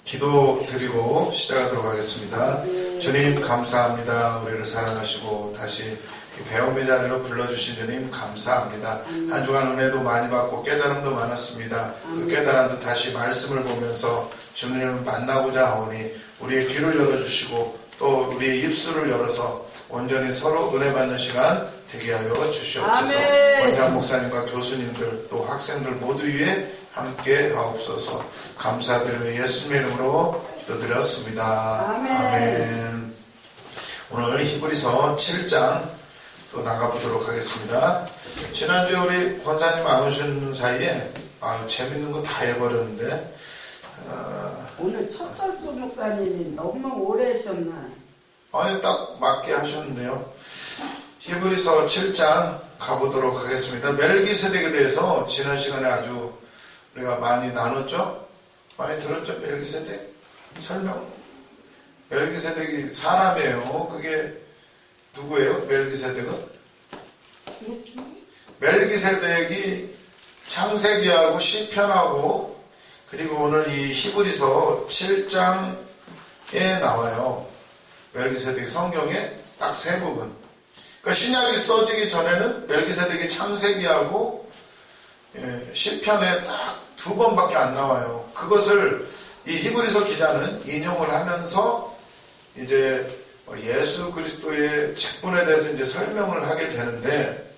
기도 드리고 시작하도록 하겠습니다. 주님 감사합니다. 우리를 사랑하시고 다시 배움의 자리로 불러주신 주님 감사합니다. 한 주간 은혜도 많이 받고 깨달음도 많았습니다. 그 깨달음도 다시 말씀을 보면서 주님을 만나고자 하오니 우리의 귀를 열어주시고 또 우리의 입술을 열어서 온전히 서로 은혜 받는 시간 되게 하여 주시옵소서. 원장 목사님과 교수님들 또 학생들 모두 위에 함께 하옵소서. 감사드리며 예수님의 이름으로 기도드렸습니다. 아멘. 오늘 히브리서 7장 또 나가보도록 하겠습니다. 지난주에 우리 권사님 안 오신 사이에 재밌는 거 다 해버렸는데 오늘 첫철수 목사님이 너무 오래 하셨나? 아니 딱 맞게 하셨는데요. 히브리서 7장 가보도록 하겠습니다. 멜기세덱에 대해서 지난 시간에 아주 우리가 많이 나눴죠? 많이 들었죠? 멜기세덱? 설명. 멜기세덱이 사람이에요. 그게 누구예요? 멜기세덱은? 멜기세덱이 창세기하고 시편하고 그리고 오늘 이 히브리서 7장에 나와요. 멜기세덱이 성경에 딱 세 부분. 그러니까 신약이 써지기 전에는 멜기세덱이 창세기하고 시편에 딱 두 번밖에 안 나와요. 그것을 이 히브리서 기자는 인용을 하면서 이제 예수 그리스도의 직분에 대해서 이제 설명을 하게 되는데,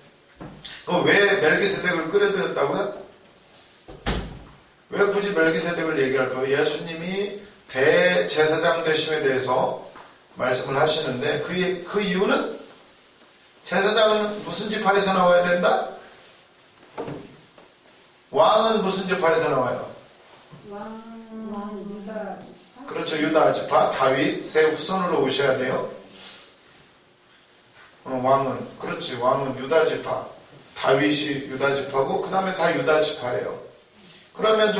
그럼 왜 멜기세덱을 끌어들였다고요? 왜 굳이 멜기세덱을 얘기할까요? 예수님이 대제사장 되심에 대해서 말씀을 하시는데 그 이유는 제사장은 무슨 지파에서 나와야 된다? 왕은 무슨 지파에서 나와요? 유다. 그렇죠. 유다 지파, 다윗의 후손으로 오셔야 돼요. 왕은, 그렇지. 왕은 유다 지파. 다윗이 유다 지파고, 그 다음에 다 유다 지파예요. 그러면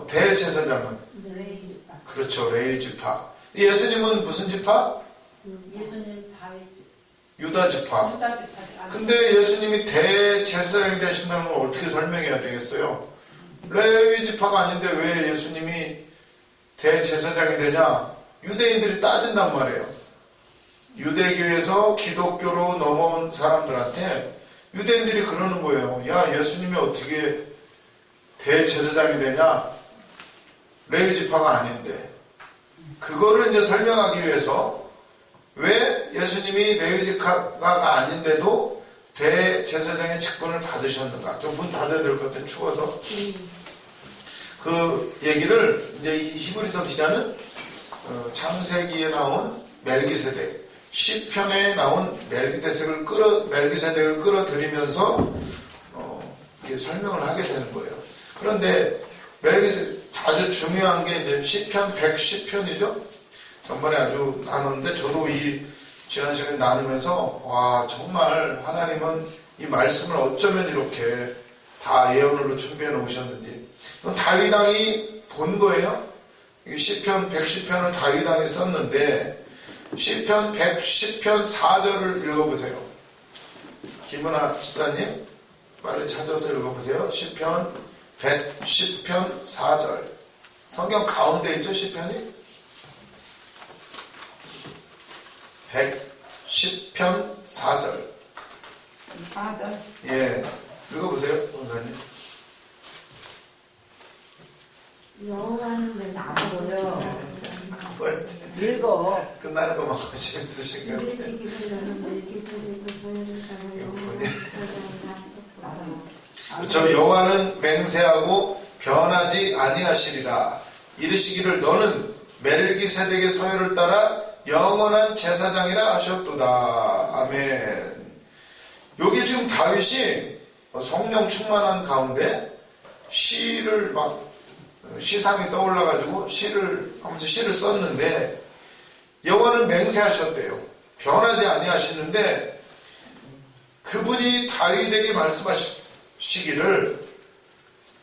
대제사장은? 레위 지파. 그렇죠. 레위 지파. 예수님은 무슨 지파? 예수님 다윗 지파. 유다 지파. 유다 지파. 근데 예수님이 대제사장이 되신다는 걸 어떻게 설명해야 되겠어요? 레위 지파가 아닌데 왜 예수님이 대제사장이 되냐? 유대인들이 따진단 말이에요. 유대교에서 기독교로 넘어온 사람들한테 유대인들이 그러는 거예요. 야, 예수님이 어떻게 대제사장이 되냐? 레위 지파가 아닌데. 그거를 이제 설명하기 위해서 왜 예수님이 레위 지파가 아닌데도 대제사장의 직분을 받으셨는가? 좀 문 닫아야 될 것 같아요. 추워서. 그 얘기를 이제 이 히브리서 기자는 창세기에 나온 멜기세덱, 시편에 나온 멜기세덱을 끌어들이면서 이렇게 설명을 하게 되는 거예요. 그런데 멜기세덱 아주 중요한 게 이제 시편 110편이죠. 전번에 아주 나눴는데 저도 이 지난 시간에 나누면서 와, 정말 하나님은 이 말씀을 어쩌면 이렇게 다 예언으로 준비해 놓으셨는지. 이건 다윗 왕이 본 거예요. 시편 110편을 다윗 왕이 썼는데 시편 110편 4절을 읽어보세요. 김은아 집사님 빨리 찾아서 읽어보세요. 시편 110편 4절. 성경 가운데 있죠, 시편이? 110편 4절. 4절. 예. 읽어보세요, 원사님. 여호와는 내 나보여 읽어. 끝나는 것만 관심 있으신 것 같아요. 그렇죠. 여호와는 맹세하고 변하지 아니하시리라. 이르시기를 너는 멜기세덱의 서열을 따라 영원한 제사장이라 하셨도다. 아멘. 여기 지금 다윗이 성령 충만한 가운데 시를 시상이 떠올라가지고 시를 썼는데 여호와는 맹세하셨대요. 변하지 아니하시는데 그분이 다윗에게 말씀하시기를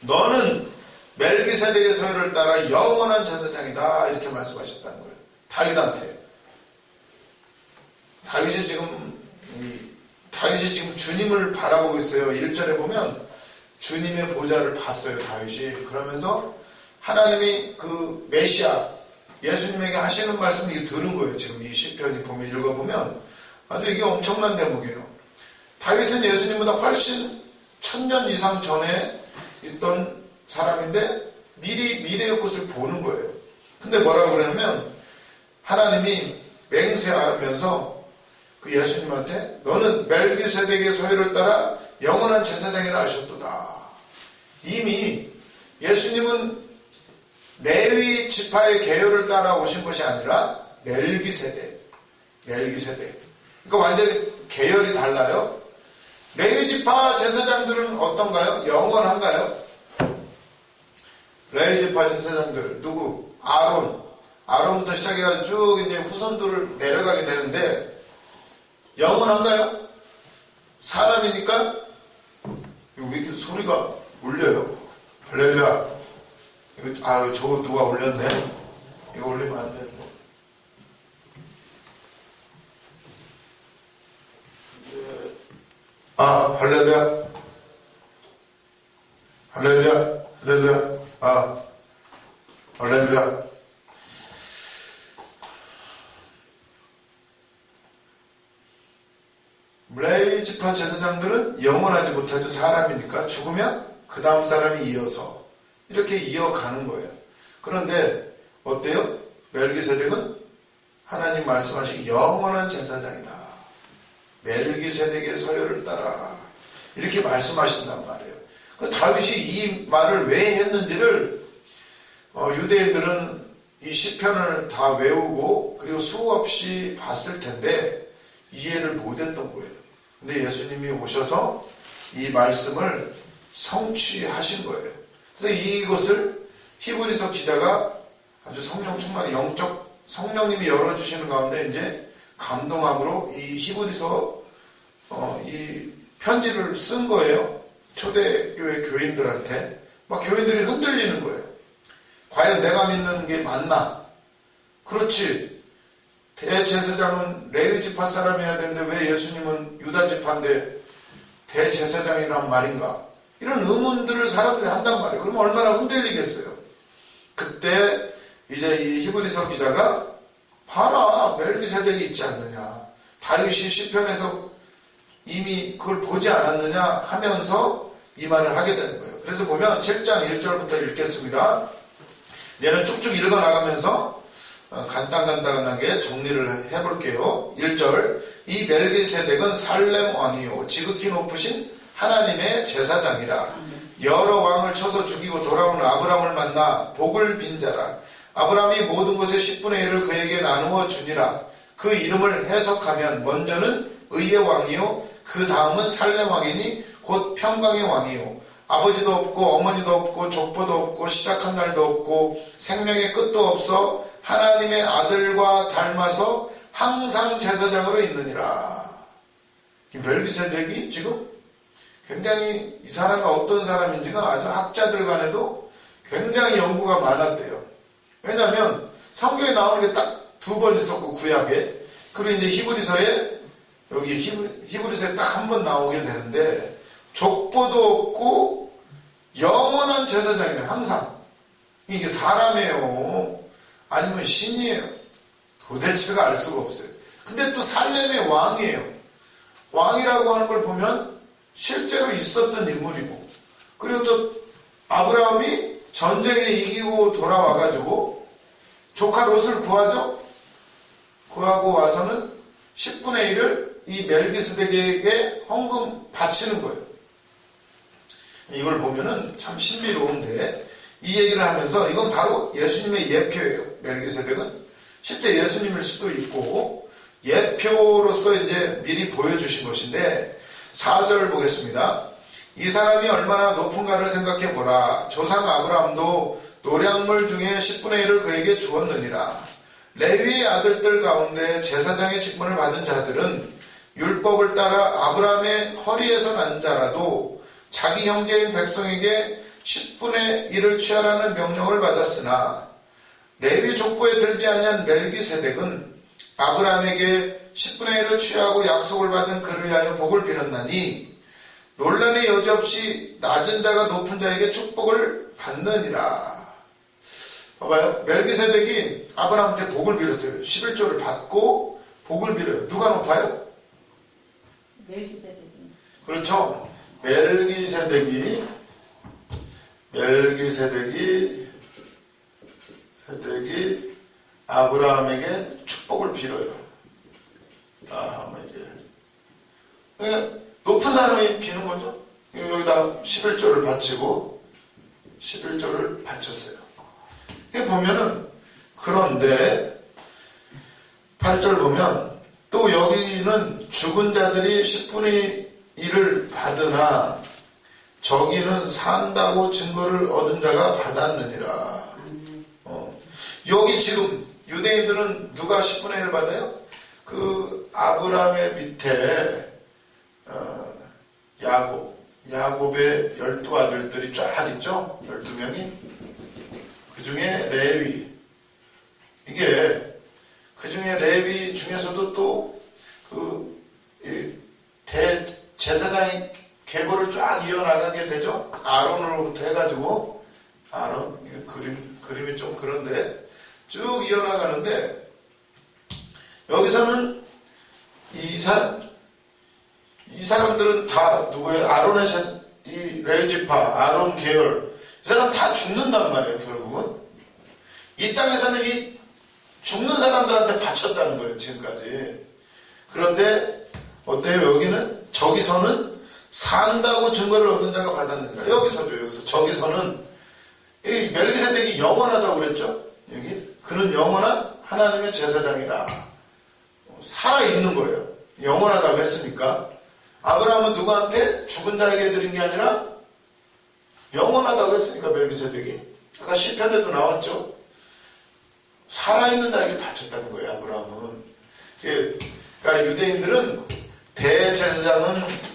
너는 멜기세덱의 서열을 따라 영원한 제사장이다 이렇게 말씀하셨다는 거예요. 다윗한테. 다윗이 지금 주님을 바라보고 있어요. 1절에 보면 주님의 보좌를 봤어요. 다윗이. 그러면서 하나님이 그 메시아 예수님에게 하시는 말씀을 이게 들은 거예요. 지금 이 시편이 보면 읽어보면 아주 이게 엄청난 대목이에요. 다윗은 예수님보다 훨씬 1000년 이상 전에 있던 사람인데 미리 미래의 것을 보는 거예요. 근데 뭐라고 그러냐면 하나님이 맹세하면서 그 예수님한테 너는 멜기세덱의 서열을 따라 영원한 제사장이라 하셨도다. 이미 예수님은 레위 지파의 계율을 따라 오신 것이 아니라 멜기세덱. 그러니까 완전히 계열이 달라요. 레위 지파 제사장들은 어떤가요? 영원한가요? 레위 지파 제사장들 누구? 아론부터 시작해가지고 쭉 이제 후손들을 내려가게 되는데 영원한가요? 사람이니까 왜 이렇게 소리가 울려요? 할렐루야. 이거 저거 누가 올렸네? 이거 올리면 안 되는데. 할렐루야. 할렐루야. 레위 지파 제사장들은 영원하지 못하죠. 사람이니까 죽으면 그 다음 사람이 이어서 이렇게 이어가는 거예요. 그런데 어때요? 멜기세덱은 하나님 말씀하신 영원한 제사장이다. 멜기세덱의 서열을 따라 이렇게 말씀하신단 말이에요. 그 다윗이 이 말을 왜 했는지를 유대인들은 이 시편을 다 외우고 그리고 수없이 봤을 텐데 이해를 못했던 거예요. 근데 예수님이 오셔서 이 말씀을 성취하신 거예요. 그래서 이것을 히브리서 기자가 아주 성령 충만의 영적 성령님이 열어주시는 가운데 이제 감동함으로 이 히브리서 이 편지를 쓴 거예요. 초대교회 교인들한테. 막 교인들이 흔들리는 거예요. 과연 내가 믿는 게 맞나? 그렇지. 대제사장은 레위 지파 사람이어야 되는데 왜 예수님은 유다 지파인데 대제사장이란 말인가? 이런 의문들을 사람들이 한단 말이에요. 그러면 얼마나 흔들리겠어요. 그때 이제 이 히브리서 기자가 봐라, 멜기세덱이 있지 않느냐. 다윗이 시편에서 이미 그걸 보지 않았느냐 하면서 이 말을 하게 되는 거예요. 그래서 보면 7장 1절부터 읽겠습니다. 얘는 쭉쭉 읽어나가면서 간단하게 정리를 해볼게요. 1절, 이 멜기세덱은 살렘 왕이요 지극히 높으신 하나님의 제사장이라. 여러 왕을 쳐서 죽이고 돌아온 아브람을 만나 복을 빈 자라. 아브람이 모든 것의 10분의 1을 그에게 나누어 주니라. 그 이름을 해석하면 먼저는 의의 왕이요 그 다음은 살렘 왕이니 곧 평강의 왕이요 아버지도 없고 어머니도 없고 족보도 없고 시작한 날도 없고 생명의 끝도 없어 하나님의 아들과 닮아서 항상 제사장으로 있느니라. 이 멜기세덱이 지금 굉장히 이 사람이 어떤 사람인지가 아주 학자들 간에도 굉장히 연구가 많았대요. 왜냐하면 성경에 나오는 게 딱 2번 있었고 구약에, 그리고 이제 히브리서에 여기 히브리서에 딱 한 번 나오게 되는데 족보도 없고 영원한 제사장이래. 항상 이게 사람이에요 아니면 신이에요? 도대체가 알 수가 없어요. 근데 또 살렘의 왕이에요. 왕이라고 하는 걸 보면 실제로 있었던 인물이고, 그리고 또 아브라함이 전쟁에 이기고 돌아와가지고 조카 롯을 구하죠. 구하고 와서는 10분의 1을 이 멜기세덱에게 헌금 바치는 거예요. 이걸 보면은 참 신비로운데, 이 얘기를 하면서 이건 바로 예수님의 예표예요. 멜기세덱은 실제 예수님일 수도 있고 예표로서 이제 미리 보여주신 것인데, 4절 보겠습니다. 이 사람이 얼마나 높은가를 생각해보라. 조상 아브라함도 노량물 중에 10분의 1을 그에게 주었느니라. 레위의 아들들 가운데 제사장의 직분을 받은 자들은 율법을 따라 아브라함의 허리에서 난 자라도 자기 형제인 백성에게 10분의 1을 취하라는 명령을 받았으나 레위 족보에 들지 아니한 멜기세덱은 아브라함에게 10분의 1을 취하고 약속을 받은 그를 위하여 복을 빌었나니 논란의 여지 없이 낮은 자가 높은 자에게 축복을 받느니라. 봐봐요. 멜기세덱이 아브라함한테 복을 빌었어요. 11조를 받고 복을 빌어요. 누가 높아요? 멜기세덱이. 그렇죠. 멜기세덱이 아브라함에게 축복을 빌어요. 이게 높은 사람이 비는 거죠. 여기다 11조를 바치고 11조를 바쳤어요. 이게 보면은, 그런데 8절 보면 또 여기는 죽은 자들이 10분의 1을 받으나 저기는 산다고 증거를 얻은 자가 받았느니라. 여기 지금 유대인들은 누가 10분의 1을 받아요? 그 아브라함의 밑에 야곱의 12아들들이 쫙 있죠? 12명이. 그 중에 레위. 이게 그 중에 레위 중에서도 또 대제사장의 계보를 쫙 이어나가게 되죠? 아론으로부터 해가지고, 아론, 그림이 좀 그런데, 쭉 이어나가는데, 여기서는 이 사람들은 다 누구예요? 아론의 이 레위지파, 아론 계열, 이 사람 다 죽는단 말이에요, 결국은. 이 땅에서는 이 죽는 사람들한테 바쳤다는 거예요, 지금까지. 그런데, 어때요? 여기는, 저기서는 산다고 증거를 얻은 자가 받았느니라. 여기서. 저기서는, 이 멜기세덱이 영원하다고 그랬죠? 여기. 그는 영원한 하나님의 제사장이다. 살아있는 거예요. 영원하다고 했으니까. 아브라함은 누구한테? 죽은 자에게 드린 게 아니라 영원하다고 했으니까, 멜기세덱이. 아까 시편에도 나왔죠? 살아있는 자에게 바쳤다는 거예요, 아브라함은. 그러니까 유대인들은 대제사장은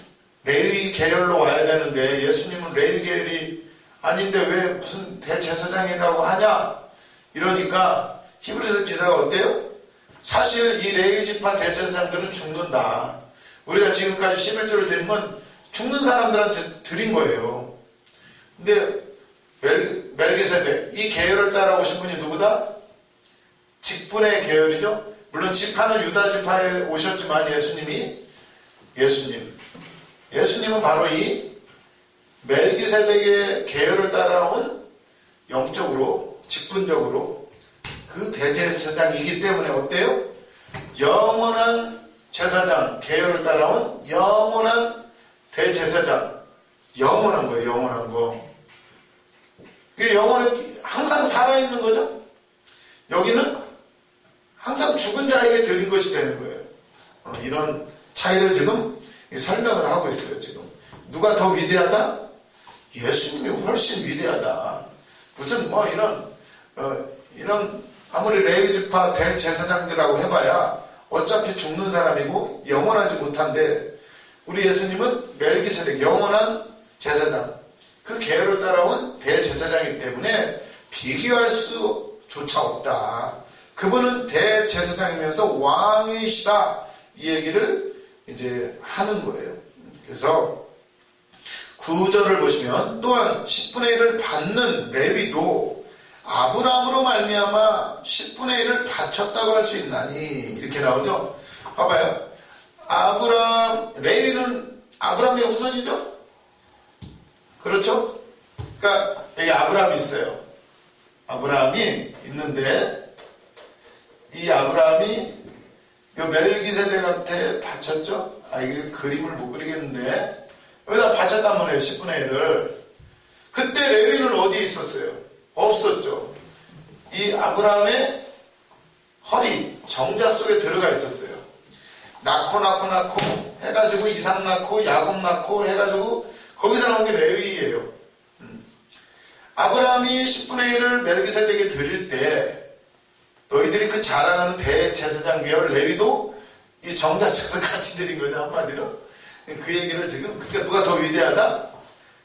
레위 계열로 와야 되는데 예수님은 레위 계열이 아닌데 왜 무슨 대제사장이라고 하냐? 이러니까 히브리서 기사가 어때요? 사실 이 레위 지파 대제사장들은 죽는다. 우리가 지금까지 11조를 드린 건 죽는 사람들한테 드린 거예요. 근데 멜기세덱, 이 계열을 따라오신 분이 누구다? 직분의 계열이죠. 물론 지파는 유다 지파에 오셨지만 예수님은 바로 이 멜기세덱의 계열을 따라온 영적으로, 직분적으로 그 대제사장이기 때문에 어때요? 영원한 제사장, 계열을 따라온 영원한 대제사장. 영원한 거예요, 영원한 거. 그게 영원히 항상 살아있는 거죠? 여기는 항상 죽은 자에게 드린 것이 되는 거예요. 이런 차이를 지금 설명을 하고 있어요, 지금. 누가 더 위대하다? 예수님이 훨씬 위대하다. 무슨 이런 아무리 레위지파 대제사장들이라고 해봐야 어차피 죽는 사람이고 영원하지 못한데, 우리 예수님은 멜기세덱, 영원한 제사장, 그 계열을 따라온 대제사장이기 때문에 비교할 수조차 없다. 그분은 대제사장이면서 왕이시다. 이 얘기를 이제 하는 거예요. 그래서 9절을 보시면 또한 10분의 1을 받는 레위도 아브라함으로 말미암아 10분의 1을 바쳤다고 할 수 있나니, 이렇게 나오죠. 봐봐요. 레위는 아브라함의 후손이죠. 그렇죠? 그러니까 여기 아브라함이 있어요. 아브라함이 있는데 이 아브라함이 요 멜기세덱한테 바쳤죠? 이게 그림을 못 그리겠는데 여기다 바쳤단 말이에요. 10분의 1을. 그때 레위는 어디에 있었어요? 없었죠. 이 아브라함의 허리, 정자 속에 들어가 있었어요. 낳고 해가지고 이삭 낳고 야곱 낳고 해가지고 거기서 나온 게 레위예요. 아브라함이 10분의 1을 멜기세덱에게 드릴 때 너희들이 그 자랑하는 대제사장 계열 레위도 이 정자 속에서 같이 드린 거죠, 한마디로. 그 얘기를 지금, 그러니까 누가 더 위대하다?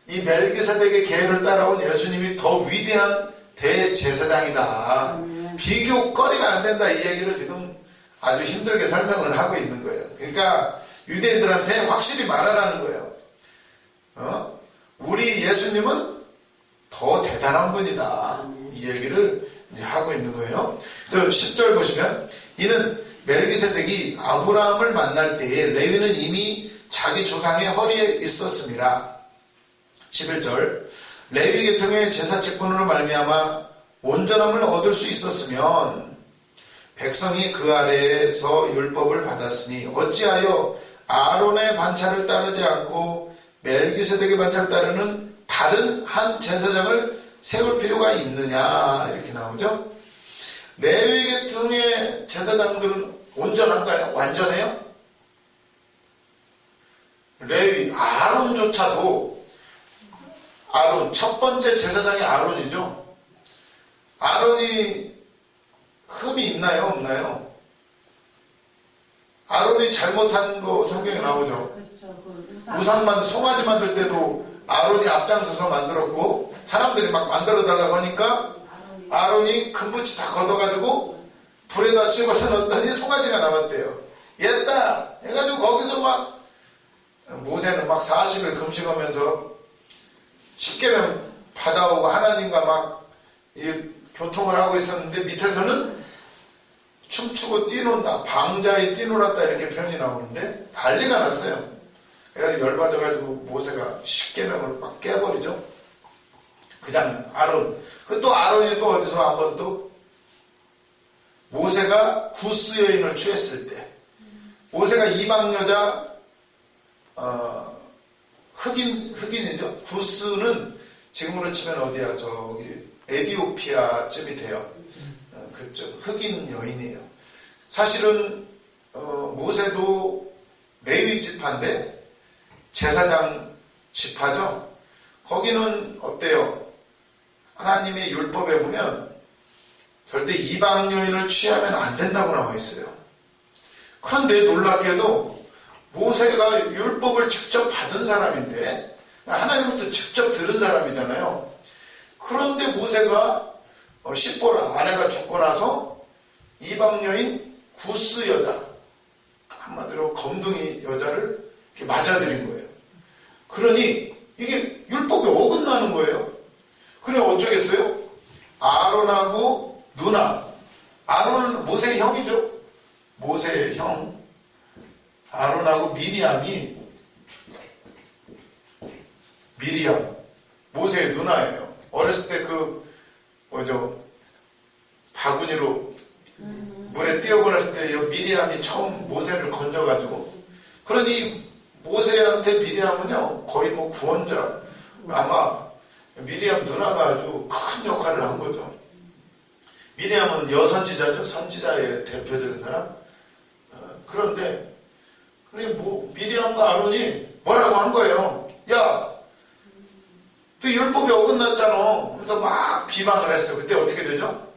이 멜기세덱의 계열을 따라온 예수님이 더 위대한 대제사장이다. 비교거리가 안 된다. 이 얘기를 지금 아주 힘들게 설명을 하고 있는 거예요. 그러니까 유대인들한테 확실히 말하라는 거예요. 우리 예수님은 더 대단한 분이다. 이 얘기를 이제 하고 있는 거예요. 그래서 10절 보시면 이는 멜기세덱이 아브라함을 만날 때에 레위는 이미 자기 조상의 허리에 있었습니다. 11절 레위 계통의 제사 직분으로 말미암아 온전함을 얻을 수 있었으면 백성이 그 아래에서 율법을 받았으니 어찌하여 아론의 반차를 따르지 않고 멜기세덱의 반차를 따르는 다른 한 제사장을 세울 필요가 있느냐 이렇게 나오죠. 레위 계통의 제사장들은 온전한가요? 완전해요? 레위 아론조차도 아론 첫 번째 제사장이 아론이죠. 아론이 흠이 있나요? 없나요? 아론이 잘못한 거 성경에 나오죠. 그렇죠. 우상만 송아지 만들 때도 아론이 앞장서서 만들었고 사람들이 막 만들어 달라고 하니까 아론이 금붙이 다 걷어가지고 불에다 집어서 넣었더니 송아지가 나왔대요. 옛다 해가지고 거기서 막 모세는 막 40일 금식하면서 10계명 받아오고 하나님과 막 교통을 하고 있었는데 밑에서는 춤추고 뛰논다, 방자에 뛰놀았다 이렇게 표현이 나오는데 난리가 났어요. 그래서 열받아가지고 모세가 10계명을 막 깨버리죠. 그 장면 아론. 그 또 아론이 또 어디서 한번 또 모세가 구스 여인을 취했을 때 모세가 이방 여자 흑인이죠. 구스는 지금으로 치면 어디야? 저기 에디오피아쯤이 돼요. 그쪽 흑인 여인이에요. 사실은 모세도 레위 지파인데 제사장 지파죠. 거기는 어때요? 하나님의 율법에 보면 절대 이방 여인을 취하면 안 된다고 나와 있어요. 그런데 놀랍게도 모세가 율법을 직접 받은 사람인데 하나님부터 직접 들은 사람이잖아요. 그런데 모세가 십보라 아내가 죽고 나서 이방 여인 구스 여자 한마디로 검둥이 여자를 이렇게 맞아들인 거예요. 그러니 이게 율법에 어긋나는 거예요. 그래 어쩌겠어요? 아론하고 누나 아론은 모세의 형이죠. 모세의 형 아론하고 미리암 모세의 누나예요. 어렸을 때 바구니로 물에 뛰어보냈을 때 미리암이 처음 모세를 건져가지고 그러니 모세한테 미리암은요 거의 뭐 구원자 아마 미리암 누나가 아주 큰 역할을 한 거죠. 미리암은 여선지자죠. 선지자의 대표적인 사람. 그런데 미리암과 아론이 뭐라고 한 거예요. 야, 너 율법이 어긋났잖아. 하면서 막 비방을 했어요. 그때 어떻게 되죠?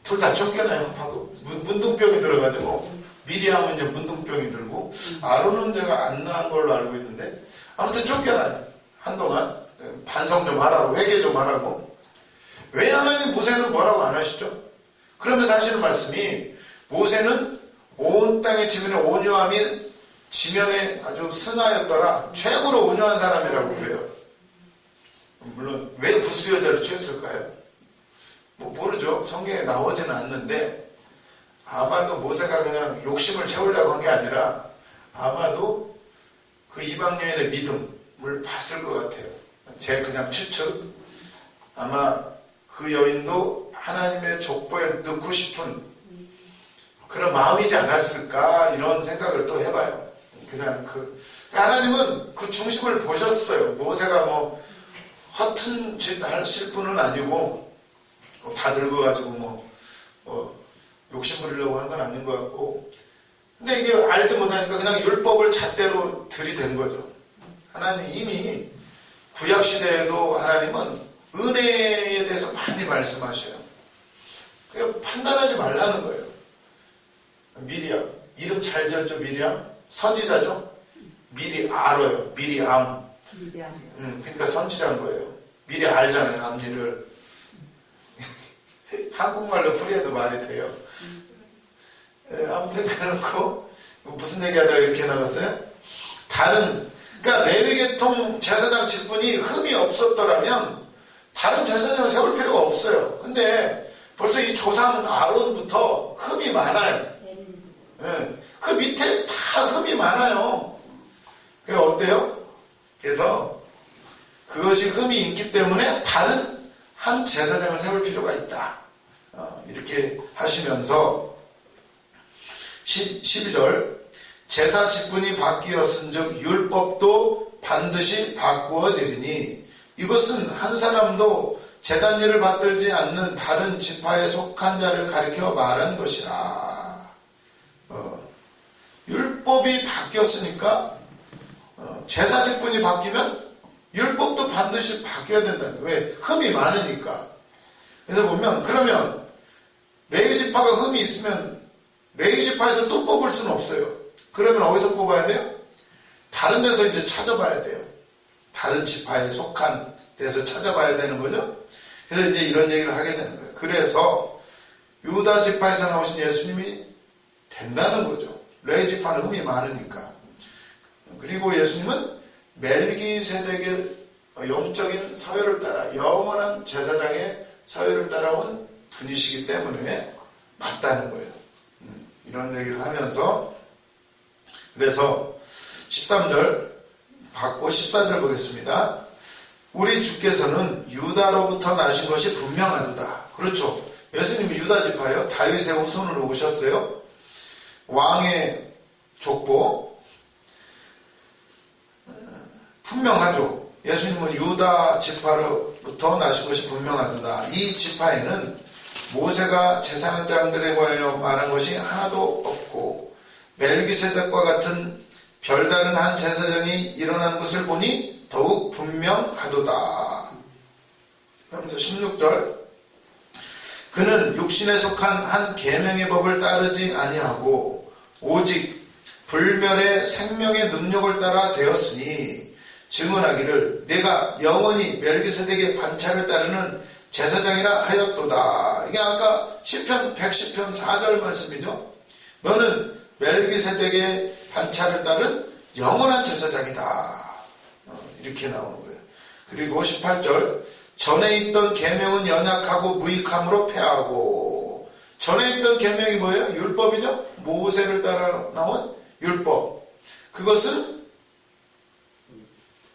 둘 다 쫓겨나요. 바로 문둥병이 들어가지고 미리암은 이제 문둥병이 들고 아론은 내가 안 나은 걸로 알고 있는데 아무튼 쫓겨나요. 한동안 반성 좀 하라고 회개 좀 하라고. 왜 하나님 모세는 뭐라고 안 하시죠? 그러면서 하시는 말씀이 모세는 온 땅의 지면에 온유함이 지면에 아주 승하였더라. 최고로 온유한 사람이라고 그래요. 물론 왜 구스 여자를 취했을까요? 모르죠. 성경에 나오지는 않는데 아마도 모세가 그냥 욕심을 채우려고 한 게 아니라 아마도 그 이방 여인의 믿음을 봤을 것 같아요. 제 그냥 추측. 아마 그 여인도 하나님의 족보에 넣고 싶은 그런 마음이지 않았을까 이런 생각을 또 해봐요. 그냥 하나님은 그 중심을 보셨어요. 모세가 허튼 짓 하실 분은 아니고 다 늙어가지고 욕심 부리려고 하는 건 아닌 것 같고 근데 이게 알지 못하니까 그냥 율법을 잣대로 들이댄 거죠. 하나님 이미 구약시대에도 하나님은 은혜에 대해서 많이 말씀하셔요. 그냥 판단하지 말라는 거예요. 미리암 이름 잘 지었죠. 미리암 선지자죠. 미리 알아요. 미리암 그러니까 선지자인 거예요. 미리 알잖아요. 앞니를 한국말로 풀이해도 말이 돼요. 아무튼 그렇고 무슨 얘기하다가 이렇게 나갔어요? 그러니까 레위계통 제사장 직분이 흠이 없었더라면 다른 제사장을 세울 필요가 없어요. 근데 벌써 이 조상 아론부터 흠이 많아요. 예, 그 밑에 다 흠이 많아요. 그게 어때요? 그래서 그것이 흠이 있기 때문에 다른 한 제사장을 세울 필요가 있다. 이렇게 하시면서 12절 제사 직분이 바뀌었은즉 율법도 반드시 바꾸어지리니 이것은 한 사람도 제단 일을 받들지 않는 다른 지파에 속한 자를 가리켜 말한 것이라. 율법이 바뀌었으니까 제사 직분이 바뀌면 율법도 반드시 바뀌어야 된다는 거예요. 왜? 흠이 많으니까. 그래서 보면 그러면 레위 지파가 흠이 있으면 레위 지파에서 또 뽑을 수는 없어요. 그러면 어디서 뽑아야 돼요? 다른 데서 이제 찾아봐야 돼요. 다른 지파에 속한 데서 찾아봐야 되는 거죠. 그래서 이제 이런 얘기를 하게 되는 거예요. 그래서 유다 지파에서 나오신 예수님이 된다는 거죠. 레위 지파는 흠이 많으니까. 그리고 예수님은 멜기세덱의 영적인 서열을 따라 영원한 제사장의 서열을 따라온 분이시기 때문에 맞다는 거예요. 이런 얘기를 하면서 그래서 13절 받고 14절 보겠습니다. 우리 주께서는 유다로부터 나신 것이 분명하도다. 그렇죠. 예수님이 유다 지파예요. 다윗의 후손으로 오셨어요. 왕의 족보 분명하죠. 예수님은 유다 지파로부터 나신 것이 분명하도다. 이 지파에는 모세가 제사장들에 관하여 말한 것이 하나도 없고 멜기세덱과 같은 별다른 한 제사장이 일어난 것을 보니 더욱 분명하도다. 그러면서 16절 그는 육신에 속한 한 계명의 법을 따르지 아니하고 오직 불멸의 생명의 능력을 따라 되었으니 증언하기를 내가 영원히 멜기세덱의 반차를 따르는 제사장이라 하였도다. 이게 아까 시편 110편 4절 말씀이죠. 너는 멜기세덱의 반차를 따른 영원한 제사장이다. 이렇게 나오는 거예요. 그리고 18절 전에 있던 계명은 연약하고 무익함으로 패하고 전에 있던 계명이 뭐예요? 율법이죠. 모세를 따라 나온 율법. 그것은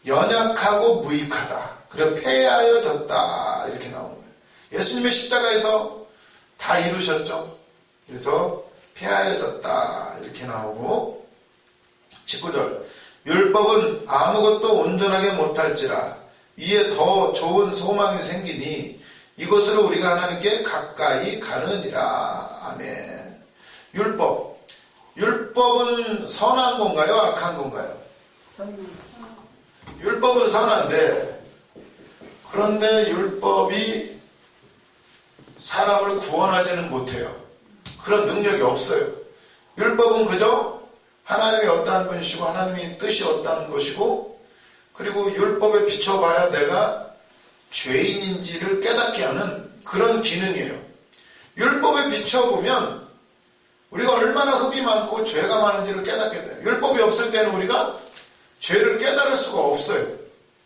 연약하고 무익하다. 그래 폐하여졌다. 이렇게 나오는 거예요. 예수님의 십자가에서 다 이루셨죠. 그래서 폐하여졌다. 이렇게 나오고 19절 율법은 아무것도 온전하게 못할지라 이에 더 좋은 소망이 생기니 이것으로 우리가 하나님께 가까이 가느니라. 아멘. 율법은 선한 건가요? 악한 건가요? 율법은 선한데 그런데 율법이 사람을 구원하지는 못해요. 그런 능력이 없어요. 율법은 그저 하나님이 어떠한 분이시고 하나님의 뜻이 어떠한 것이고 그리고 율법에 비춰봐야 내가 죄인인지를 깨닫게 하는 그런 기능이에요. 율법에 비춰보면 우리가 얼마나 흠이 많고 죄가 많은지를 깨닫게 돼요. 율법이 없을 때는 우리가 죄를 깨달을 수가 없어요.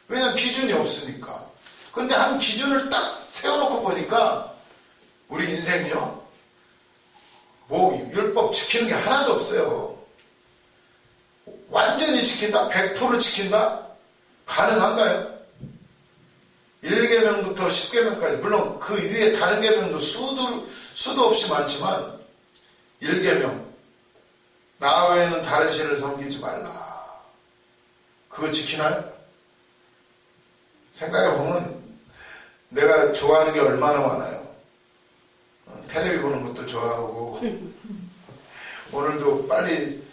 왜냐하면 기준이 없으니까. 그런데 한 기준을 딱 세워놓고 보니까 우리 인생이요. 뭐 율법 지키는 게 하나도 없어요. 완전히 지킨다? 100% 지킨다? 가능한가요? 1계명부터 10계명까지 물론 그 위에 다른 계명도 수도 없이 많지만 1계명 나 외에는 다른 신을 섬기지 말라. 그거 지키나요? 생각해보면 내가 좋아하는 게 얼마나 많아요. 텔레비 보는 것도 좋아하고 오늘도 빨리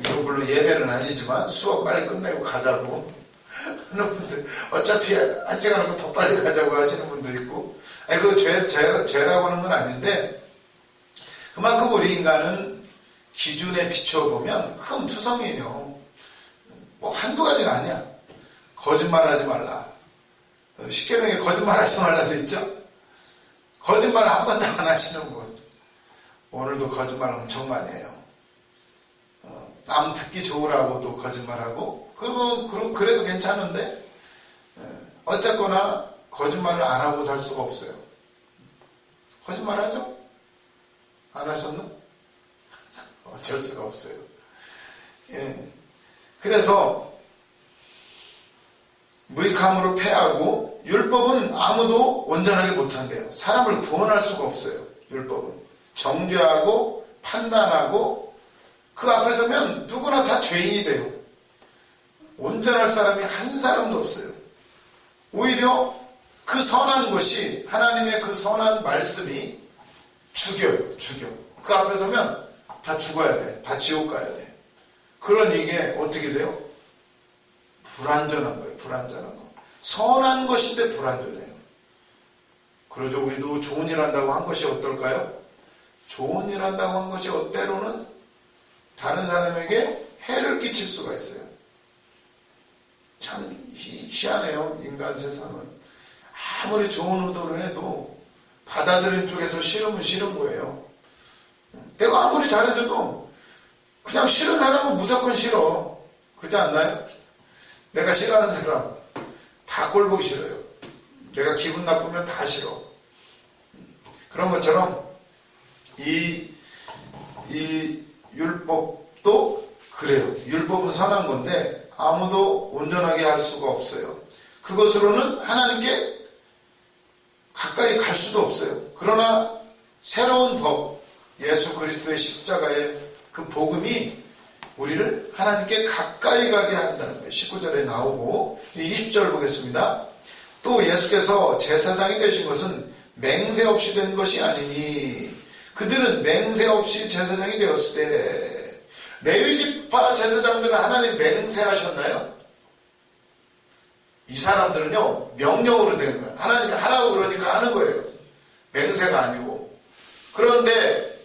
이거 물론 예배는 아니지만 수업 빨리 끝내고 가자고 하는 분들 어차피 한 시간 하고 더 빨리 가자고 하시는 분도 있고 아니 그거 죄라고 하는 건 아닌데 그만큼 우리 인간은 기준에 비춰보면 흠투성이에요. 뭐 한두 가지가 아니야. 거짓말하지 말라. 10계명에 거짓말하지 말라도 있죠. 거짓말 한 번도 안 하시는 분 오늘도 거짓말 엄청 많이 해요. 남 듣기 좋으라고도 거짓말하고 그래도 괜찮은데 어쨌거나 거짓말을 안 하고 살 수가 없어요. 거짓말하죠? 안 하셨나? 어쩔 수가 없어요. 예. 그래서 무익함으로 패하고 율법은 아무도 온전하게 못한대요. 사람을 구원할 수가 없어요. 율법은 정죄하고 판단하고 그 앞에 서면 누구나 다 죄인이 돼요. 온전할 사람이 한 사람도 없어요. 오히려 그 선한 것이 하나님의 그 선한 말씀이 죽여요. 죽여. 그 앞에 서면 다 죽어야 돼. 다 지옥 가야 돼. 그런 이게 어떻게 돼요? 불완전한 거예요. 불완전한 거. 선한 것인데 불완전해요. 그러죠. 우리도 좋은 일 한다고 한 것이 어떨까요? 좋은 일 한다고 한 것이 때로는 다른 사람에게 해를 끼칠 수가 있어요. 참 희한해요. 인간 세상은. 아무리 좋은 의도로 해도 받아들인 쪽에서 싫으면 싫은 거예요. 내가 아무리 잘해줘도 그냥 싫은 사람은 무조건 싫어. 그렇지 않나요? 내가 싫어하는 사람 다 꼴보기 싫어요. 내가 기분 나쁘면 다 싫어. 그런 것처럼 이 율법도 그래요. 율법은 선한 건데 아무도 온전하게 할 수가 없어요. 그것으로는 하나님께 가까이 갈 수도 없어요. 그러나 새로운 법, 예수 그리스도의 십자가의 그 복음이 우리를 하나님께 가까이 가게 한다는 거예요. 19절에 나오고 20절 보겠습니다. 또 예수께서 제사장이 되신 것은 맹세 없이 된 것이 아니니 그들은 맹세 없이 제사장이 되었을 때 레위지파 제사장들은 하나님 맹세하셨나요? 이 사람들은요 명령으로 되는 거예요. 하나님이 하라고 그러니까 하는 거예요. 맹세가 아니고. 그런데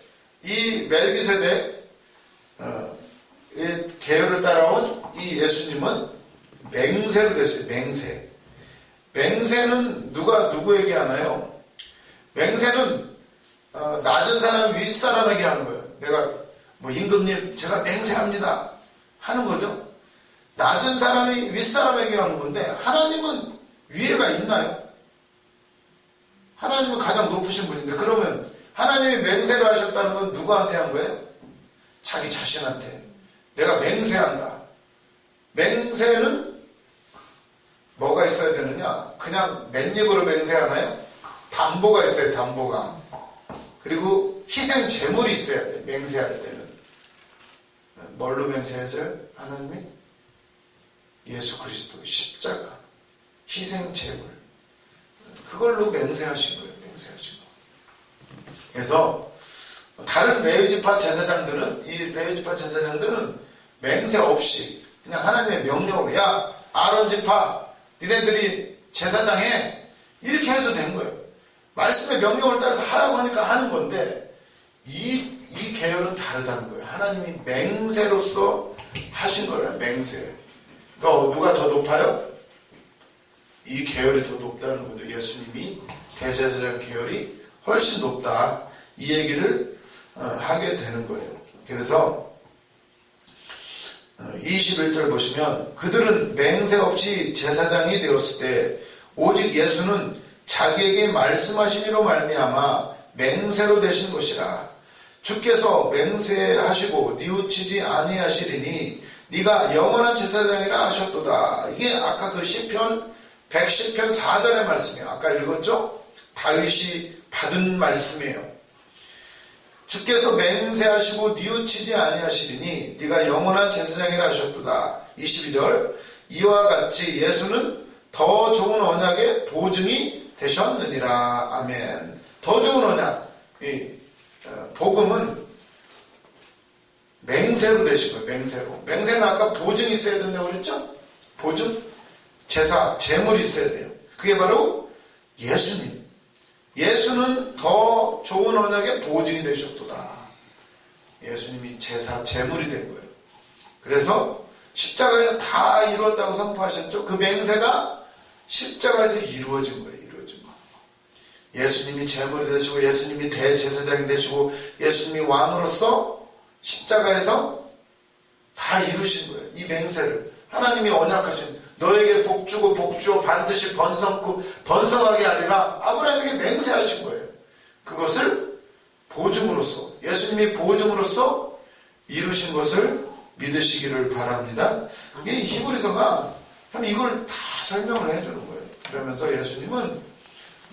이 멜기세덱 계율을 따라온 이 예수님은 맹세로 됐어요. 맹세. 맹세는 누가 누구에게 하나요? 맹세는 낮은 사람 윗사람에게 하는 거예요. 내가 임금님 제가 맹세합니다 하는 거죠. 낮은 사람이 윗사람에게 하는 건데 하나님은 위에가 있나요? 하나님은 가장 높으신 분인데 그러면 하나님이 맹세를 하셨다는 건 누구한테 한 거예요? 자기 자신한테. 내가 맹세한다. 맹세는 뭐가 있어야 되느냐? 그냥 맨입으로 맹세하나요? 담보가 있어요. 담보가. 그리고 희생 제물이 있어야 돼. 맹세할 때는. 뭘로 맹세했어요? 하나님이? 예수 그리스도 십자가 희생 제물 그걸로 맹세하신 거예요. 맹세하신 거. 그래서 다른 레위지파 제사장들은 이 레위지파 제사장들은 맹세 없이 그냥 하나님의 명령으로 야 아론 지파 니네들이 제사장 해 이렇게 해서 된 거예요. 말씀의 명령을 따라서 하라고 하니까 하는 건데 이 계열은 다르다는 거예요. 하나님이 맹세로서 하신 거예요. 맹세. 그러니까 누가 더 높아요? 이 계열이 더 높다는 거죠. 예수님이 대제사장 계열이 훨씬 높다. 이 얘기를 하게 되는 거예요. 그래서 21절 보시면 그들은 맹세 없이 제사장이 되었을 때 오직 예수는 자기에게 말씀하시니로 말미암아 맹세로 되신 것이라. 주께서 맹세하시고 뉘우치지 아니하시리니 네가 영원한 제사장이라 하셨도다. 이게 아까 그 시편 110편 4절의 말씀이에요. 아까 읽었죠? 다윗이 받은 말씀이에요. 주께서 맹세하시고 뉘우치지 아니하시리니 네가 영원한 제사장이라 하셨도다. 22절 이와 같이 예수는 더 좋은 언약의 보증이 되셨느니라. 아멘. 더 좋은 언약. 복음은 맹세로 되신 거예요. 맹세로. 맹세는 아까 보증이 있어야 된다고 그랬죠? 보증? 제사, 제물이 있어야 돼요. 그게 바로 예수님. 예수는 더 좋은 언약의 보증이 되셨도다. 예수님이 제사, 제물이 된 거예요. 그래서 십자가에서 다 이루었다고 선포하셨죠. 그 맹세가 십자가에서 이루어진 거예요. 이루어진 거. 예수님이 제물이 되시고 예수님이 대제사장이 되시고 예수님이 왕으로서 십자가에서 다 이루신 거예요. 이 맹세를. 하나님이 언약하신 너에게 복주고 복주어 반드시 번성하게 하리라. 아브라함에게 맹세하신 거예요. 그것을 보증으로써, 예수님이 보증으로써 이루신 것을 믿으시기를 바랍니다. 이 히브리서가 참 이걸 다 설명을 해주는 거예요. 그러면서 예수님은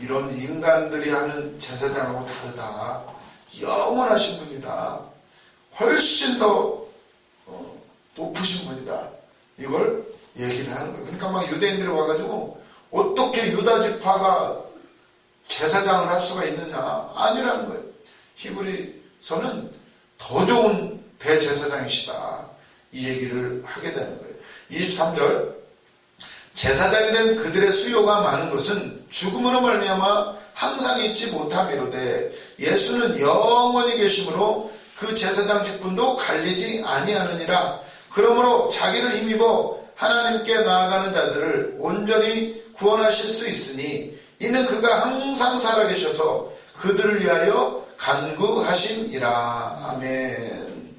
이런 인간들이 하는 제사장하고 다르다. 영원하신 분이다. 훨씬 더 높으신 분이다. 이걸 얘기를 하는 거예요. 그러니까 막 유대인들이 와가지고 어떻게 유다 지파가 제사장을 할 수가 있느냐. 아니라는 거예요. 히브리서는 더 좋은 대제사장이시다. 이 얘기를 하게 되는 거예요. 23절 제사장이 된 그들의 수요가 많은 것은 죽음으로 말미암아 항상 잊지 못함이로되 예수는 영원히 계심으로 그 제사장 직분도 갈리지 아니하느니라. 그러므로 자기를 힘입어 하나님께 나아가는 자들을 온전히 구원하실 수 있으니 이는 그가 항상 살아계셔서 그들을 위하여 간구하심이라. 아멘.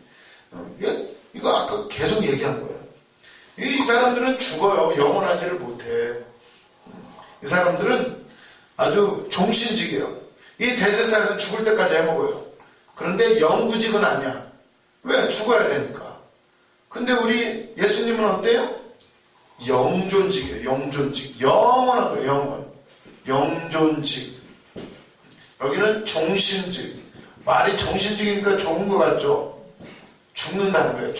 이거 아까 계속 얘기한 거예요. 이 사람들은 죽어요. 영원하지를 못해. 이 사람들은 아주 종신직이에요. 이 대제사장은 죽을 때까지 해먹어요. 그런데 영구직은 아니야. 왜? 죽어야 되니까. 근데 우리 예수님은 어때요? 영존직이에요. 영존직. 영원한 거예요. 영원. 영존직. 여기는 종신직. 말이 종신직이니까 좋은 것 같죠? 죽는다는 거예요.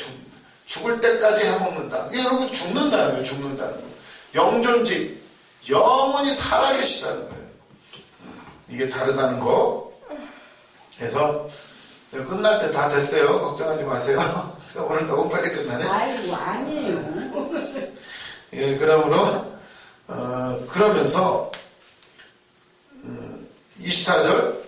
죽을 때까지 해먹는다. 이게 여러분 죽는다는 거예요. 죽는다는 거예요. 영존직. 영원히 살아계시다는 거예요. 이게 다르다는 거. 그래서 끝날 때 다 됐어요. 걱정하지 마세요. 오늘 너무 빨리 끝나네. 아이고 아니에요. 예, 그러므로 그러면서 24절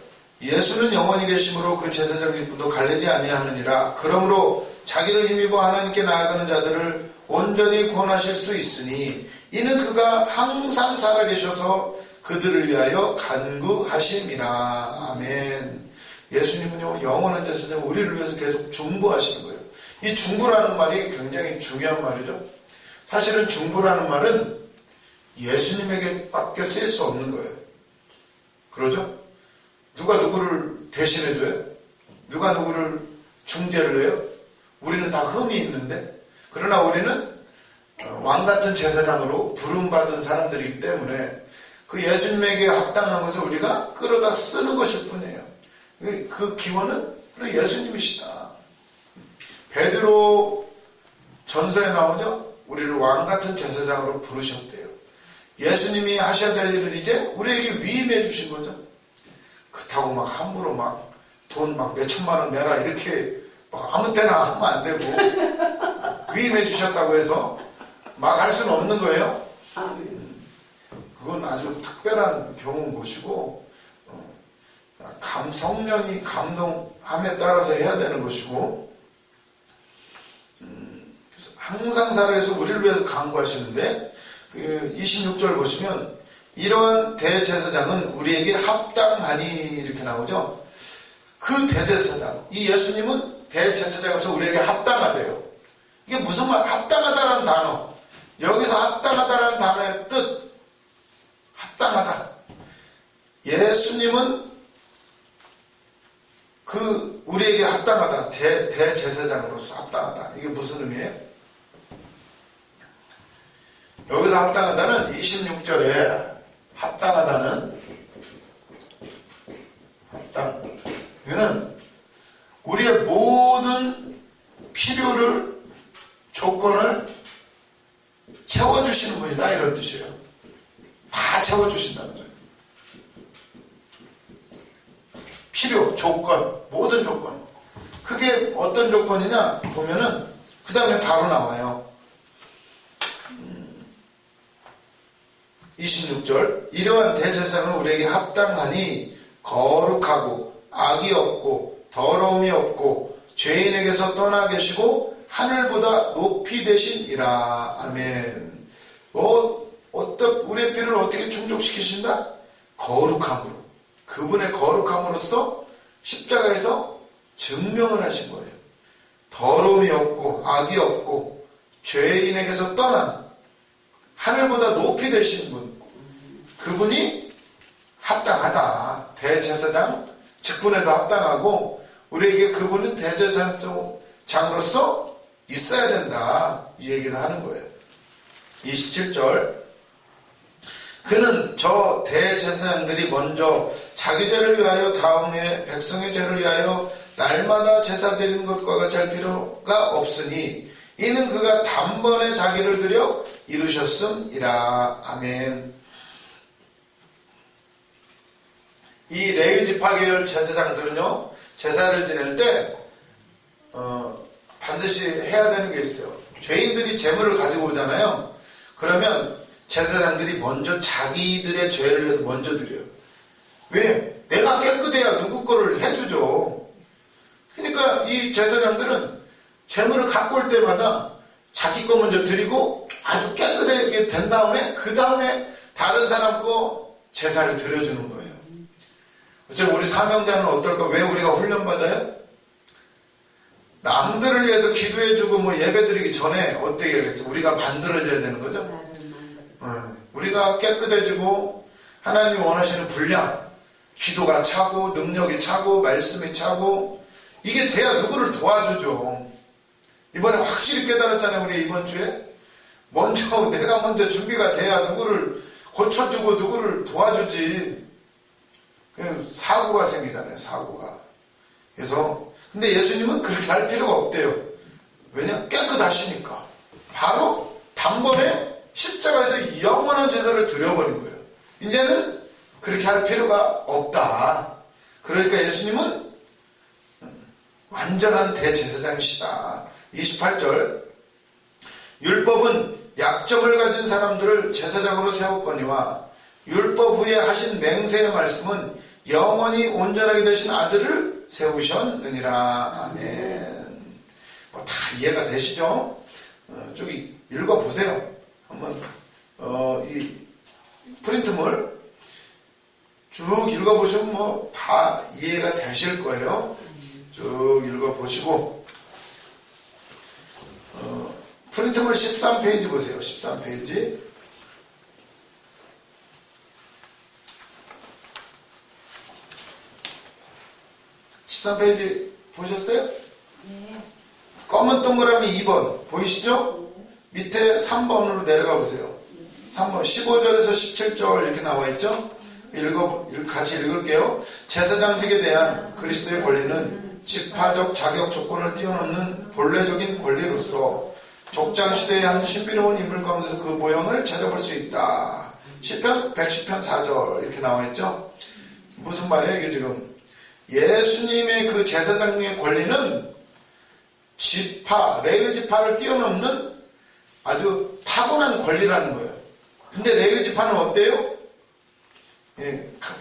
예수는 영원히 계심으로 그 제사장 직분도 갈리지 아니하느니라. 그러므로 자기를 힘입어 하나님께 나아가는 자들을 온전히 구원하실 수 있으니 이는 그가 항상 살아계셔서 그들을 위하여 간구하심이라. 아멘. 예수님은요 영원한 제사장 우리를 위해서 계속 중보하시는 거예요. 이 중보라는 말이 굉장히 중요한 말이죠. 사실은 중보라는 말은 예수님에게 밖에 쓰일 수 없는 거예요. 그러죠? 누가 누구를 대신해줘요? 누가 누구를 중재를 해요? 우리는 다 흠이 있는데, 그러나 우리는 왕같은 제사장으로 부름받은 사람들이기 때문에 그 예수님에게 합당한 것을 우리가 끌어다 쓰는 것일 뿐이에요. 그 기원은 예수님이시다. 베드로 전서에 나오죠? 우리를 왕같은 제사장으로 부르셨대요. 예수님이 하셔야 될 일을 이제 우리에게 위임해 주신 거죠. 그렇다고 막 함부로 막 돈 막 몇천만 원 내라 이렇게 막 아무 때나 하면 안 되고 위임해 주셨다고 해서 막 할 수는 없는 거예요. 그건 아주 특별한 경우인 것이고 성령이 감동함에 따라서 해야 되는 것이고 그래서 항상 살아계셔서 우리를 위해서 간구하시는데 26절 보시면 이러한 대제사장은 우리에게 합당하니 이렇게 나오죠. 그 대제사장, 이 예수님은 대제사장에서 우리에게 합당하대요. 이게 무슨 말? 합당하다라는 단어. 여기서 합당하다라는 단어의 뜻. 합당하다. 예수님은 우리에게 합당하다. 대제사장으로서 합당하다. 이게 무슨 의미예요? 여기서 합당하다는 26절에 합당하다는 이거는 우리의 모든 필요를 조건을 채워주시는 분이다 이런 뜻이에요. 다 채워주신다는 거예요. 필요, 조건, 모든 조건. 그게 어떤 조건이냐 보면은 그 다음에 바로 나와요. 26절 이러한 대제사장은 우리에게 합당하니 거룩하고 악이 없고 더러움이 없고 죄인에게서 떠나 계시고 하늘보다 높이 되신이라. 아멘. 우리의 필요를 어떻게 충족시키신다? 거룩함으로. 그분의 거룩함으로써 십자가에서 증명을 하신 거예요. 더러움이 없고 악이 없고 죄인에게서 떠난 하늘보다 높이 되신 분, 그분이 합당하다. 대제사장 직분에도 합당하고 우리에게 그분은 대제사장으로서 있어야 된다. 이 얘기를 하는 거예요. 27절 그는 저 대제사장들이 먼저 자기 죄를 위하여 다음에 백성의 죄를 위하여 날마다 제사 드리는 것과 같이 할 필요가 없으니 이는 그가 단번에 자기를 들여 이루셨음이라. 아멘. 이 레위 지파계열 제사장들은요, 제사를 지낼 때 반드시 해야 되는 게 있어요. 죄인들이 제물을 가지고 오잖아요. 그러면 제사장들이 먼저 자기들의 죄를 위해서 먼저 드려요. 왜? 내가 깨끗해야 누구 거를 해주죠. 그러니까 이 제사장들은 제물을 갖고 올 때마다 자기 거 먼저 드리고 아주 깨끗하게 된 다음에 그 다음에 다른 사람 거 제사를 드려주는 거예요. 어차피 우리 사명자는 어떨까? 왜 우리가 훈련받아요? 남들을 위해서 기도해주고 뭐 예배드리기 전에 어떻게 하겠어? 우리가 만들어져야 되는 거죠? 우리가 깨끗해지고 하나님이 원하시는 분량, 기도가 차고 능력이 차고 말씀이 차고 이게 돼야 누구를 도와주죠. 이번에 확실히 깨달았잖아요. 우리 이번 주에 내가 먼저 준비가 돼야 누구를 고쳐주고 누구를 도와주지. 사고가 생기잖아요. 사고가. 그래서 근데 예수님은 그렇게 할 필요가 없대요. 왜냐? 깨끗하시니까. 바로 단번에 십자가에서 영원한 제사를 드려버린 거예요. 이제는 그렇게 할 필요가 없다. 그러니까 예수님은 완전한 대제사장이시다. 28절 율법은 약점을 가진 사람들을 제사장으로 세웠거니와 율법 후에 하신 맹세의 말씀은 영원히 온전하게 되신 아들을 세우셨느니라. 아멘. 다 이해가 되시죠? 저기 읽어보세요. 한번 이 프린트물 쭉 읽어보시면 다 이해가 되실 거예요. 쭉 읽어보시고 프린트물 13페이지 보세요. 13페이지 13페이지 보셨어요? 네. 검은 동그라미 2번 보이시죠? 밑에 3번으로 내려가 보세요. 3번 15절에서 17절 이렇게 나와 있죠? 같이 읽을게요. 제사장직에 대한 그리스도의 권리는 지파적 자격 조건을 뛰어넘는 본래적인 권리로서 족장시대의 한 신비로운 인물 가운데서 그 모형을 찾아볼 수 있다. 시편 110편 4절 이렇게 나와 있죠? 무슨 말이에요 이게 지금? 예수님의 그 제사장의 권리는 지파, 레위 지파를 뛰어넘는 아주 타고난 권리라는 거예요. 근데 레위 지파는 어때요?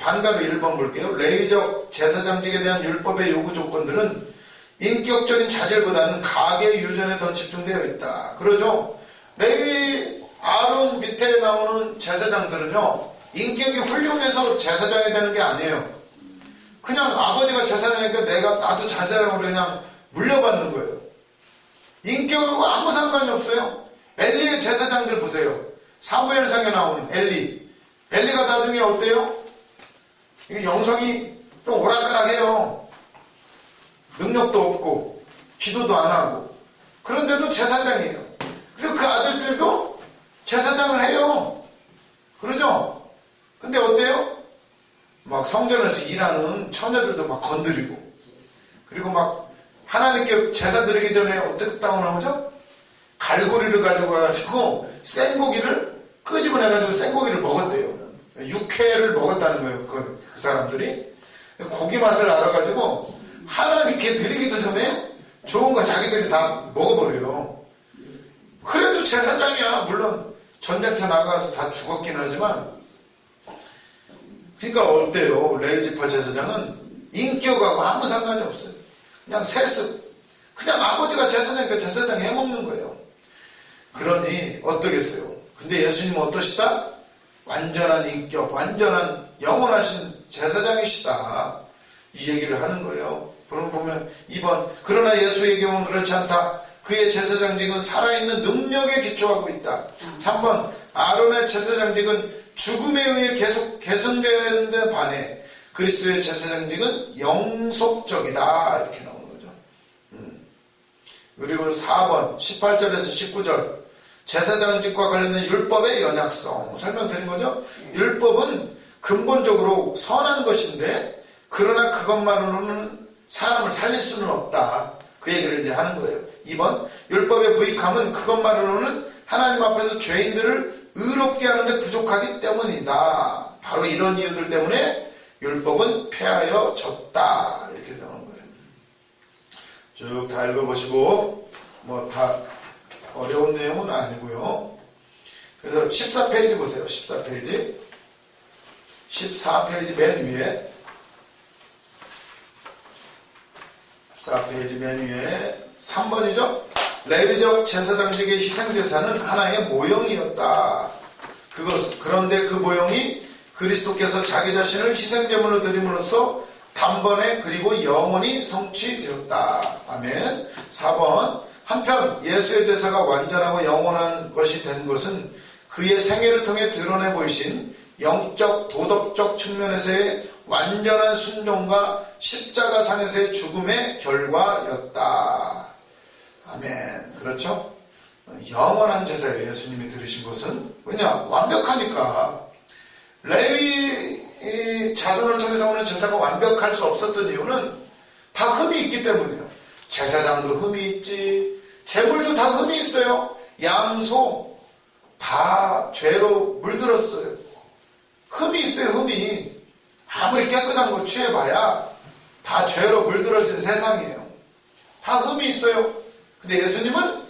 반가로 1번 볼게요. 레위적 제사장직에 대한 율법의 요구 조건들은 인격적인 자질보다는 가계 유전에 더 집중되어 있다. 그러죠? 레위 아론 밑에 나오는 제사장들은요, 인격이 훌륭해서 제사장이 되는 게 아니에요. 그냥 아버지가 제사장이니까 나도 제사장으로 그냥 물려받는 거예요. 인격하고 아무 상관이 없어요. 엘리의 제사장들 보세요. 사무엘상에 나오는 엘리가 나중에 어때요? 이게 영성이 좀 오락가락해요. 능력도 없고 기도도 안 하고 그런데도 제사장이에요. 그리고 그 아들들도 제사장을 해요. 그러죠? 근데 어때요? 막 성전에서 일하는 처녀들도 막 건드리고 그리고 막 하나님께 제사 드리기 전에 어떻게 따고 나오죠? 갈고리를 가지고 와가지고 생고기를 끄집어내가지고 생고기를 먹었대요. 육회를 먹었다는 거예요. 그 사람들이 고기 맛을 알아가지고 하나님께 드리기도 전에 좋은 거 자기들이 다 먹어버려요. 그래도 제사장이야. 물론 전쟁터 나가서 다 죽었긴 하지만 그러니까 어때요? 레위지파 제사장은 인격하고 아무 상관이 없어요. 그냥 세습. 그냥 아버지가 제사장이니까 제사장 해먹는 거예요. 그러니 어떠겠어요? 근데 예수님은 어떠시다? 완전한 인격, 완전한 영원하신 제사장이시다. 이 얘기를 하는 거예요. 그럼 보면 2번 그러나 예수의 경우는 그렇지 않다. 그의 제사장직은 살아있는 능력에 기초하고 있다. 3번 아론의 제사장직은 죽음에 의해 계속 개선되는데 반해 그리스도의 제사장직은 영속적이다. 이렇게 나오는 거죠. 그리고 4번 18절에서 19절 제사장직과 관련된 율법의 연약성 설명드린 거죠. 율법은 근본적으로 선한 것인데 그러나 그것만으로는 사람을 살릴 수는 없다. 그 얘기를 이제 하는 거예요. 2번 율법의 부익함은 그것만으로는 하나님 앞에서 죄인들을 의롭게 하는데 부족하기 때문이다. 바로 이런 이유들 때문에 율법은 폐하여졌다. 이렇게 나오는 거예요. 쭉 다 읽어보시고 뭐 다 어려운 내용은 아니고요. 그래서 14페이지 보세요. 14페이지 14페이지 맨 위에 14페이지 맨 위에 3번이죠. 레위적 제사장직의 희생제사는 하나의 모형이었다. 그런데 그 모형이 그리스도께서 자기 자신을 희생제물로 드림으로써 단번에 그리고 영원히 성취되었다. 아멘. 4번 한편 예수의 제사가 완전하고 영원한 것이 된 것은 그의 생애를 통해 드러내 보이신 영적 도덕적 측면에서의 완전한 순종과 십자가상에서의 죽음의 결과였다. 아멘. 그렇죠? 영원한 제사를 예수님이 드리신 것은 왜냐? 완벽하니까. 레위 자손을 통해서 오는 제사가 완벽할 수 없었던 이유는 다 흠이 있기 때문이에요. 제사장도 흠이 있지, 제물도 다 흠이 있어요. 양, 소 다 죄로 물들었어요. 흠이 있어요. 흠이. 아무리 깨끗한 거 취해봐야 다 죄로 물들어진 세상이에요. 다 흠이 있어요. 근데 예수님은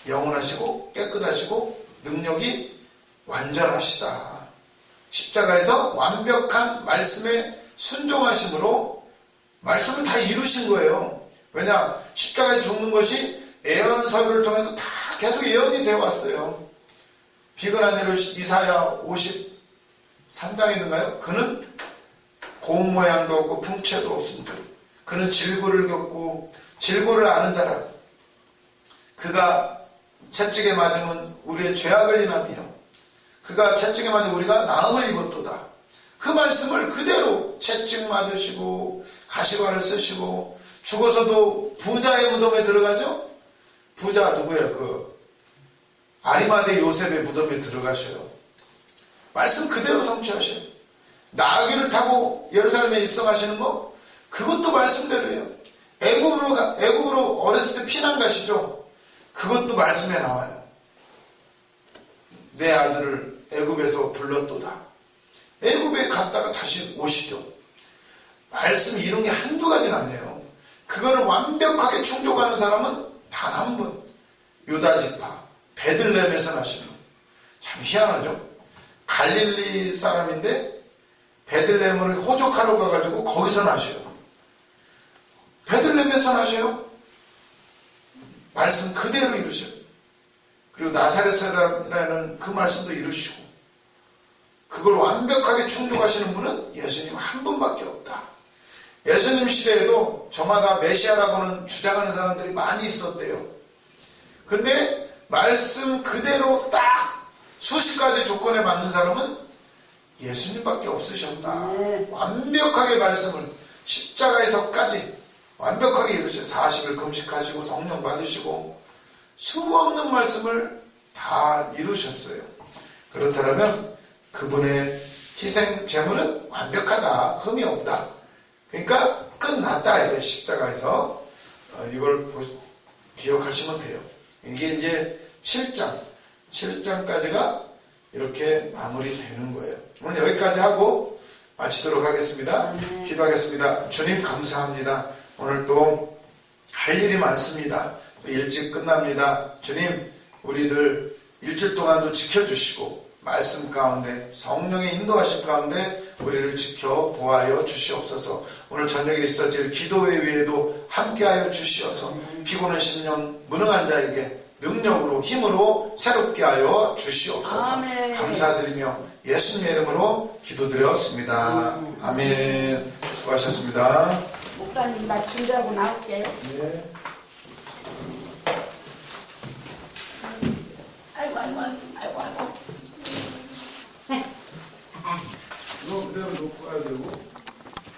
영원하시고 깨끗하시고 능력이 완전하시다. 십자가에서 완벽한 말씀에 순종하심으로 말씀을 다 이루신 거예요. 왜냐? 십자가에 죽는 것이 예언서를 통해서 다 계속 예언이 되어 왔어요. 비근한 이로 이사야 53장이든가요? 그는 고운 모양도 없고 풍채도 없습니다. 그는 질고를 겪고 질고를 아는 자라. 그가 채찍에 맞으면 우리의 죄악을 인하며 그가 채찍에 맞으면 우리가 나음을 입었도다. 그 말씀을 그대로 채찍 맞으시고 가시관을 쓰시고 죽어서도 부자의 무덤에 들어가죠? 부자 누구예요? 그 아리마대 요셉의 무덤에 들어가셔요. 말씀 그대로 성취하셔요. 나귀를 타고 예루살렘에 입성하시는 거 그것도 말씀대로예요. 애굽으로 어렸을 때 피난 가시죠? 그것도 말씀에 나와요. 내 아들을 애굽에서 불렀도다. 애굽에 갔다가 다시 오시죠. 말씀 이룬 게 한두 가지가 아니에요. 그거를 완벽하게 충족하는 사람은 단 한 분. 유다 지파 베들레헴에서 나시는 분. 참 희한하죠. 갈릴리 사람인데 베들레헴으로 호적하러 가가지고 거기서 나셔요. 베들레헴에서 나셔요. 말씀 그대로 이루셔요. 그리고 나사렛 사람이라는 그 말씀도 이루시고 그걸 완벽하게 충족하시는 분은 예수님 한 분밖에 없다. 예수님 시대에도 저마다 메시아라고는 주장하는 사람들이 많이 있었대요. 근데 말씀 그대로 딱 수십 가지 조건에 맞는 사람은 예수님밖에 없으셨다. 완벽하게 말씀을 십자가에서까지 완벽하게 이루셔요. 40일 금식하시고 성령 받으시고 수없는 말씀을 다 이루셨어요. 그렇다면 그분의 희생 제물은 완벽하다. 흠이 없다. 그러니까 끝났다. 이제 십자가에서 이걸 기억하시면 돼요. 이게 이제 7장까지가 이렇게 마무리되는 거예요. 오늘 여기까지 하고 마치도록 하겠습니다. 기도하겠습니다. 주님 감사합니다. 오늘 또 할 일이 많습니다. 일찍 끝납니다. 주님 우리들 일주일 동안도 지켜주시고 말씀 가운데 성령의 인도하심 가운데 우리를 지켜 보하여 주시옵소서. 오늘 저녁에 있어질 기도회 위에도 함께하여 주시어서 피곤한 심령 무능한 자에게 능력으로 힘으로 새롭게 하여 주시옵소서. 아멘. 감사드리며 예수님의 이름으로 기도드렸습니다. 아멘. 수고하셨습니다. 목사님 나 준비하고 나올게요. 네.